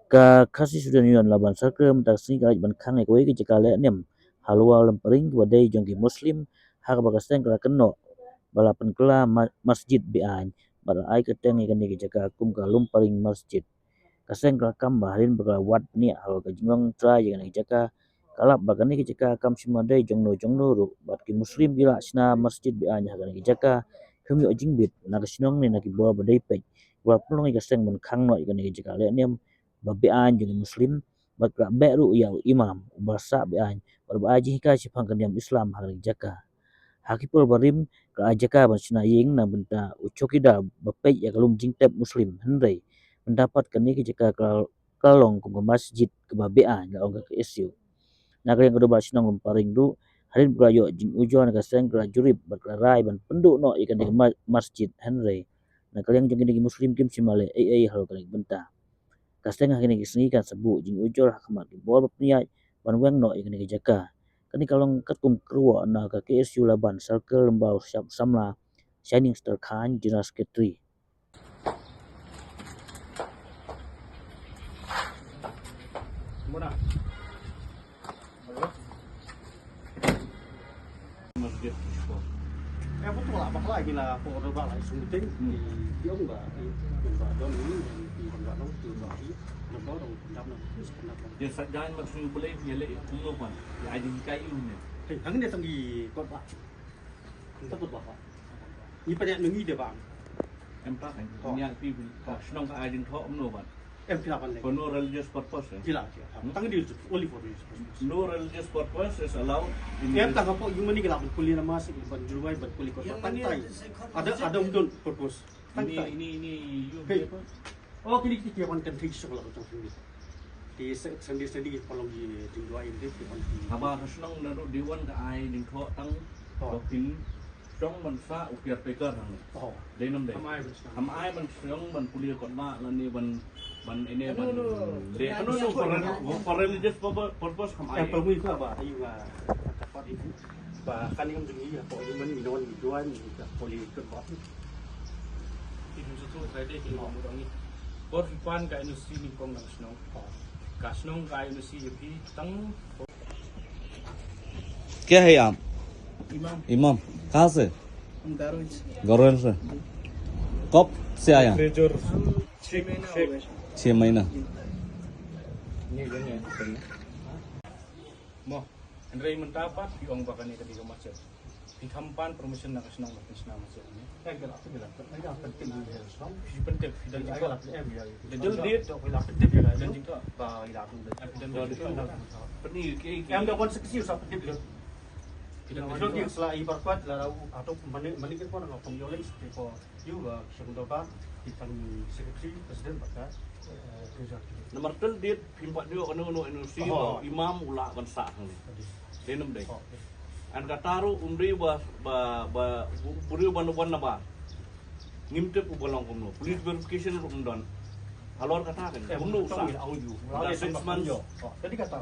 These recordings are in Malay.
Ka khasi sudah nion laban sarkem tak sini kalaj ban khang ekoi ke jekale nem halwa lam paring wadai jongki muslim har bakasteng kala keno balapan kela masjid bi an bala ai keteng ikan ke jaka kum ka lum paring masjid kaseng kala kam bahalin baka wat ni hal ka jingong tra ikan ke jaka kalap bakani ke jaka kam simadai jongno ru bat ki muslim gila sina masjid bi an hagan ke jaka kami jingbit nak sinong ni nak ibawa badai pe wa pulong ke kaseng ban khang no ikan ke jaka le nem babean jadi muslim bakra beru ya imam basa bean berbaji ka sipang kaniam islam hari jaka hakipur barim ka jaka basna ying na benta uchokida bapei ya kalum jingtep muslim hendai mendapat kani ke jaka kalong ke masjid ke babean ga ong ke isu na yang kedua basna ngum paring du harin brayo jing ujon ka seng kra jurip berklarai ban penduk no ikan di masjid hendai na kalian jeng di muslim kim simale ai hal kali benta kasteng hakini kisni kan sebu jing ujol hakmat bor pniai ban weng no ikani jaka kani kalong katum kruwa na ka KSU laban circle lembau samla shining star khan jinas ketri Muna. Masjid Ispo. Betul lah, bakal lagi lah pokoknya bakal sunting di ông bà đó ini di tempat nó từ đó đi nó đó đâu năm năm dia sadar maksud boleh dia le umur ya ada kayu ni thì thằng này thằng gì con bạn kita tuh bapak ini banyak nengi deh bang em tak kan yang pi senang ka ada thok umur em kenapa nih for no religious purpose gila thằng dia only for this no religious purpose is allowed em tak apa yung mani gelap kuliah nama sih ban juruai ban kuliah kota pantai ada untuk purpose ini oh kini kita kan country sekolah macam ni di sendiri kalau di dua ini di apa senang naruh diwan ka ai ding thok tang dokin trong man sa ukiar peker hang oh dei nam dei am ai man senang man kuliah kot ma lan ni ban ini ban de for religious purpose ham ai apple itu apa ayu dapat itu bahkan yang begini ya kok ini minum jual juga kuliah kot Itu tu saya dek ini orang ni. Kor fipan ka industri ni kong nak senong. Ka senong ka industri yepi tang क्या है आप imam इमाम कहाँ से daruj. गौरव से कब से आया Trejor. Cek. 6 महीना Ni ganya. Mo. Andrei mendapat di ong bakani ketika macet. Di kampan promotion nak senong makin senang macet ni. saya gelap mereka penting di dalam Si penting dan saya juga gelap em ya dan dia tak gelap penting ya dan juga bah gelap dan juga peni ke em dah kon seksi usah penting dia tidak Kalau dia setelah ibarat lah atau menikah pun orang pemilih seperti juga sebentar kita sekretaris presiden bakat nomor tel dia pimpat dia kena no industri imam ula ban sa hang ni dei nam dei an kataru umri ba buri ban na ba ngimte pu bolong kumno police verification rum don halor kata kan kumno sa audio 6 months jadi kata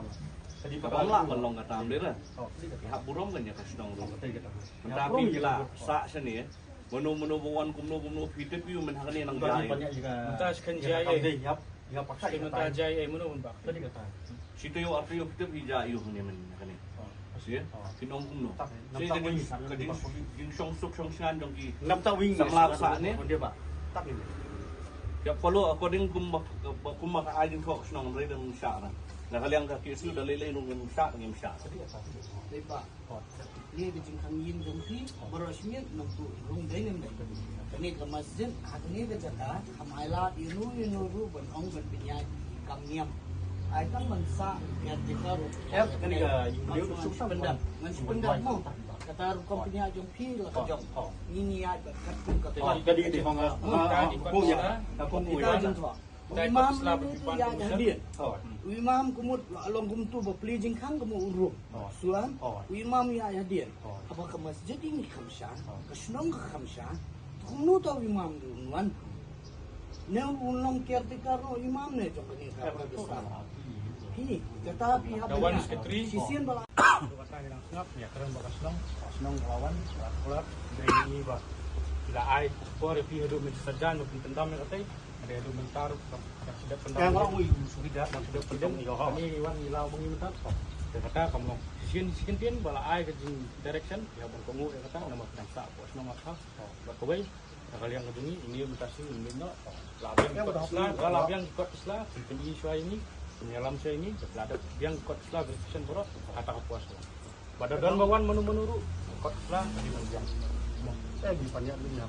jadi kapamla balong kata amde lah jadi kata hak burom kan ya kasnong rum jadi kata tapi bila sa sini ya menu bawan kumno fitep yu men hakani nang jai banyak juga Mentas kan jaya. ya pakai Sementara jaya mana pun pak. jadi kata situ yo arti yo fitep hija yu ni men hakani ya kinong kumno si jadi jing song suk song san dong ki 6 tahun wing dia pak tak ini ya follow according kumma ka ajin thok snong re dang sha na la kaliang ka kisu da lele nung sha ngim sha jadi kata Lepa. Ni bijing kangin dongki berosmit nunggu rung dengan ni ke masjid hakni ke jaka hamaila inu ru ban ong ban pinyai kamniam ai kan mensa ya dikaru kan ga dia susah benda ngan benda mau kata ru kompenya jong pi la ka jong ini ai kat ka jadi di hong aku ya aku kita jong tua imam itu ya hadir imam kumut along kumtu bapli jing khang kamu uruk sulam imam ya hadir apa ke masjid ini khamsha kesnong ke khamsha kumnu tahu imam duluan ne ulong caretaker no imam ne jong ni ka besar ini tetapi Dawan sekretari. sisian bala kata yang snap ya keren bakas senang lawan kelar dari ini bah Bila ai por pi hidup mensajan mungkin tendam yang katai ada hidup mentar sudah pendam. Yang orang wih sudah Sudah pendam ini wan ilau mengi mentar. Dia kata kamu sikin tian bala ai ke direction ya bang kongu dia kata nama nangsa pos nama kah. Berkawai kali yang kedua ini mentasi ini no. Labiang yang ikut Islam ini syai ini penyelam syai ini ada yang ikut Islam berkesan borok kata puas. Badadan bawan menu-menuru ikut Islam di bagian. Saya di banyak dunia.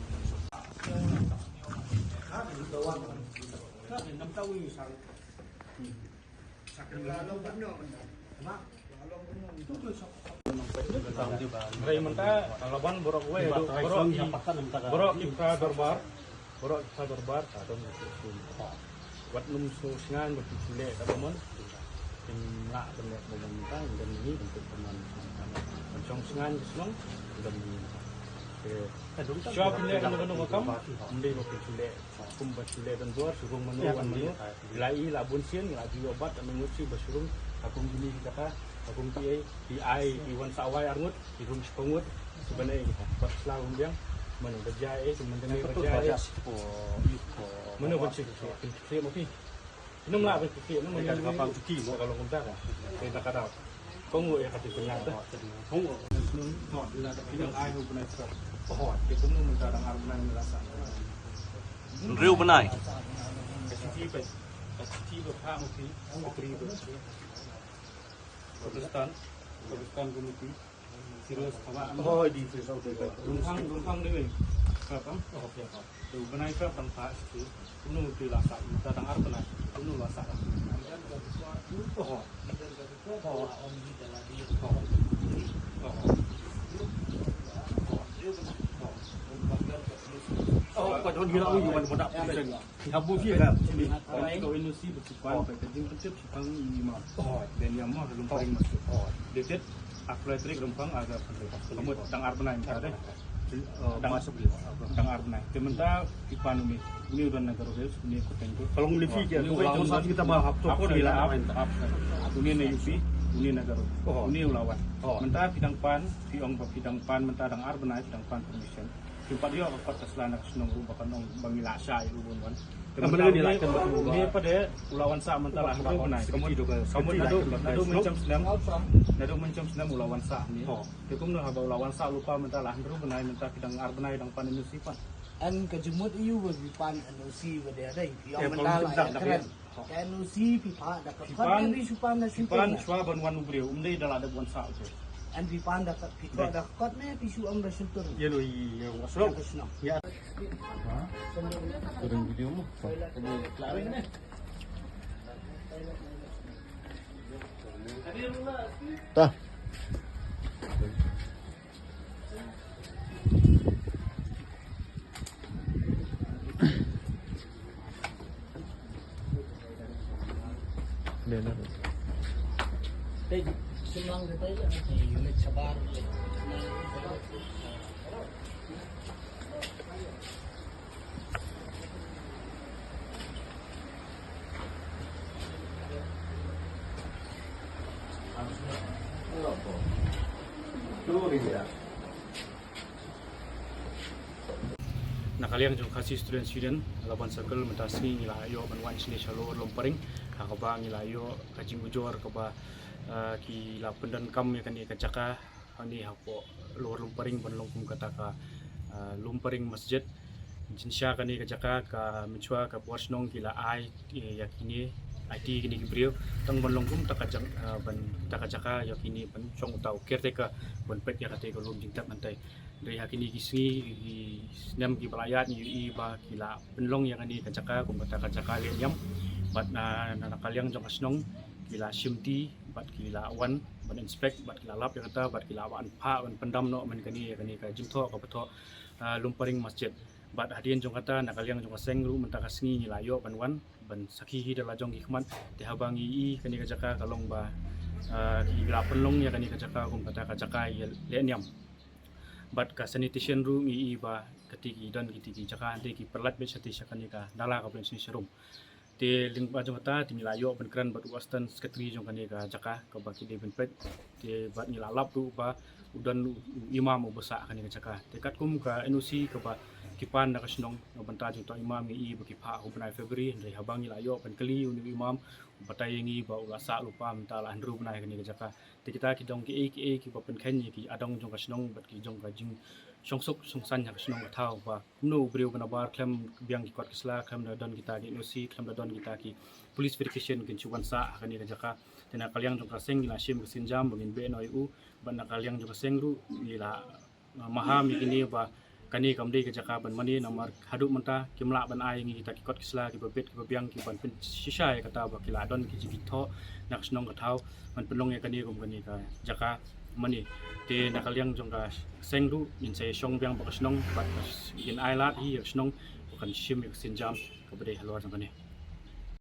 Ray menta lawan borok we borok kita dorbar atau buat num sungan berpikir kalau mon nak benar benar dan ini untuk teman pencong sungan senang dan Siapa pilih kan dengan makam, mending mau pilih kumbat pilih dan luar surung menuan menu, ilai labun sian, ilai obat dan menguci bersurung, akum gini kata, akum di iwan sawai arngut, di rum sepengut, sebenarnya kita pas selalu biang, mana berjaya, sebenarnya berjaya, mana berjaya, mungkin, ini malah berjaya, ini mana kapal cuci, kalau kita kan, kita kata, kongu ya kata ternyata, kongu, yang ai hubungan itu. Kita mau mencari argumen merasa. Riu benai. SCT berhak mesti menteri Pakistan komuniti serius awak. Oh di Faisal Tega. Lumpang dewe. Apa? Oh ya. Tu benai ke tempat itu. Kuno tu lasak. Kita dengar pernah. Kuno lasak. Oh. Pada dia lagi juga pada pada. Habu dia kan. Kalau Indonesia bersipan packaging kecil sipan imam. Dan yang mah belum paling masuk. Dekat apply trik rumpang agak penting. Kamu tang arbana yang ada. Tang masuk beliau. Tang arbana. Sementara ipan ini udah negara Wales ini kutentu. Kalau mulai fikir, kalau saat kita bahas toko di lawan. Ini UP, ini negara. Ini ulawan. Mentara bidang pan mentara tang arbana bidang pan permission. Tempat dia apa keselana senang rumah kanong bangila sa ibu kan. Kemudian dilakukan betul. Ini pada ulawan sa mentara itu benar. Kamu nado mencam senam ulawan sa ni. Tekum no haba ulawan sa lupa mentara itu benar mentara bidang arbana bidang pan industri pan. An kejemut iu berbipan NOC berdaya yang mentala keren. NOC pipa ada kan di supan na Pan swa banwan ubreu umdai dalam ada buan sa tu. an pipa ada pipa ada kot ne pisu ang da sultur. Ya lo yang Asal kesna. Ya. Turun video mo. Tah. Benar. Senang kita unit sabar. Nakaliang jong kasih student laban circle mentasi ngila ayo banwan sini shalor lompering akaba ngila ayo kajing bujor kaba ki la pendan kam ya kan ni kacaka ani hapo lor lompering ban longkum kataka lompering masjid jinsya kan ni kacaka ka menchua ka posnong kila ai yakini IT kini gibriu tang ban longkum takajak ban takajaka yakini ban chong tau kerteka ban pet ya kate ko lum jingtap mantai dari hakini kisni di senam ki pelayat ni ba kila penlong yang ani kacaka kum kacaka liam bat na nakaliang jong asnong kila simti bat kila wan ban inspect bat kila lap yang kata bat kila wan pha ban pendam no man kani ka jimtho ka patho lumparing masjid bat hadian jong kata nakaliang jong seng ru mentakasngi ni layo ban wan ban sakhi dala jong hikmat te habangi kani kacaka kalong ba kila penlong ya kani kacaka kum kacaka liam bat ka sanitation room ba ketiki dan ketiki jaka ante ki perlat be sati sakani ka dala ka pensi serum te ling ba jong ta ti milayo ban kran bat western secretary jong kani ka jaka ka baki de ben pet te bat ni lalap tu ba udan imam besa kani ka jaka te kat kum ka NOC ka ba kipan nak senong banta jung to imam ngi ba ki pha ko banai February dari habang ila yo pan kali uni imam batai ngi ba ula sa lupa menta la andru banai kani jaka ti kita ki dong ki ba pen khen ki adong jong ka senong bat ki jong ka jing song sok song san ya senong ka thau ba no breu bana bar klem biang ki kot kisla klem da don kita ki nosi klem da don kita ki police verification kin chuan sa kani jaka tena kalyang jong ka seng ila sim sin jam bangin be noi u ban kalyang jong ka seng ru ila maham ini ba kani kamdi ke jaka ban mani nomor hadu menta kimla ban ai ngi kita ki kot kisla ki babet ki babiang ki ban pen shisha ya kata ba kila don ki jigitho nak snong ka thau man penlong ya kani kum kani ka jaka mani te nakaliang jong ka sengru in se shong biang ba snong bat in ai lat hi snong kan shim ek sin jam ka bade halwa jong kani